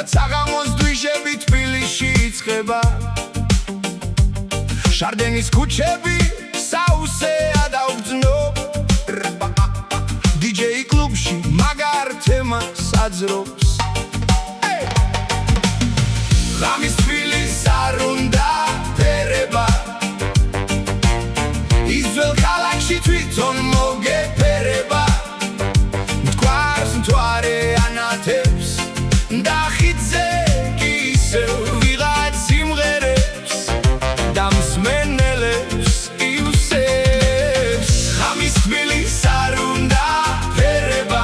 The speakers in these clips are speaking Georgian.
საღამოს დვიჟები თბილისში იწყება შარდენის ქუჩები საუსეა და უბრძნობ DJ კლუბში მაგარ თემას აძრობს ღამის თბილისს არ უნდა ფერება ის ძველ ქალაქში თვითონ მოგეფერება მტკვარს მთვარე ანათებს და ხიდზე კი ისევ ვიღაც სიმღერებს და მსმენელებს იუსებს ღამის თბილისს არ უნდა ფერება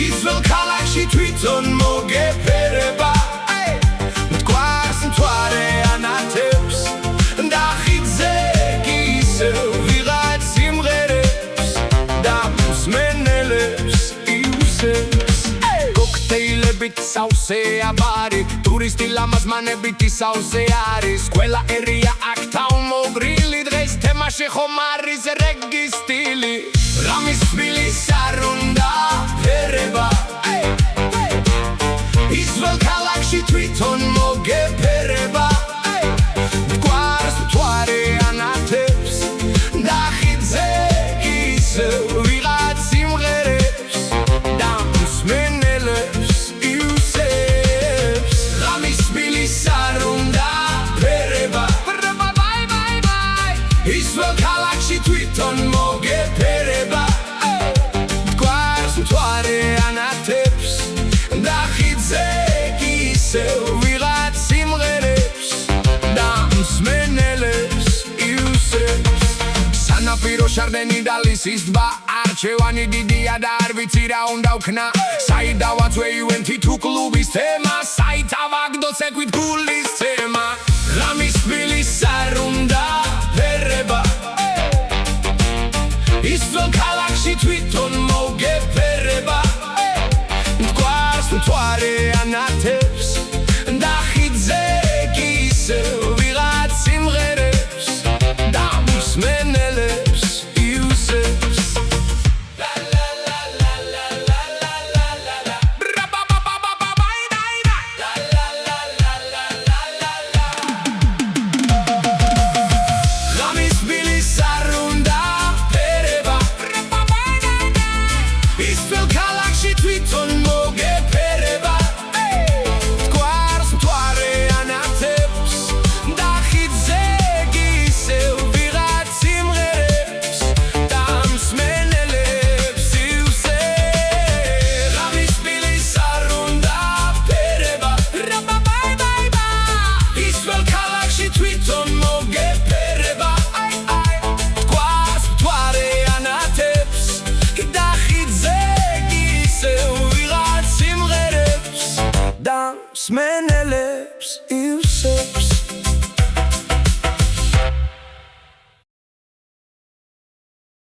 ის ძველ ქალაქში თვითონ მოგეფერება მტკვარს მთვარე ანათებს და ხიდზე კი ისევ ვიღაც სიმღერებს და მსმენელებს იუსებს კოქტეილებით საუსეა ბარი ტურისტი ლამაზმანებით ისაუსე არის ყველა ერია აქ თავმოყრილი დღეს თემაში ხომ არის რეგი სტილი ღამის თბილისს არ უნდა ფერება ის ძველ ქალაქში თვითონ მოგეფერება მტკვარს მთვარე ანათებს და ხიდზე კი ისევ ვიღაც სიმღერებს და მსმენელებს იუსებს ღამის თბილისს არ უნდა ფერება ის ძველ ქალაქში თვითონ მოგეფერება მტკვარს მთვარე ანათებს და ხიდზე კი ისევ ვიღაც სიმღერებს და მსმენელებს იუსებს სანაპირო შარდენი და ლისის ტბა არჩევანი დიდია და არ ვიცი რა უნდა ვქნა საიდავაც ვეივენთი თუ კლუბის თემა საით ავაგდოს ეკვით გულის თემა ღამის თბილისს არ უნდა ფერება ის ძველ ქალაქში თვითონ მოგეფერება მტკვარს მთვარე ანათებს და ხიდზე კი ისევ ვიღაც სიმღერებს და მსმენელებს იუსებს ღამის თბილისს არ უნდა ფერება ის ძველ ქალაქში თვითონ მოგეფერება მტკვარს მთვარე ანათებს და ხიდზე კი ისევ ვიღაც სიმღერებს და მსმენელებს იუსებს ღამის თბილისს არ უნდა ფერება ის ძველ ქალაქში თვითონ მოგეფერება მტკვარს მთვარე ანათებს და ხიდზე კი ისევ ვიღაც სიმღერებს და მსმენელებს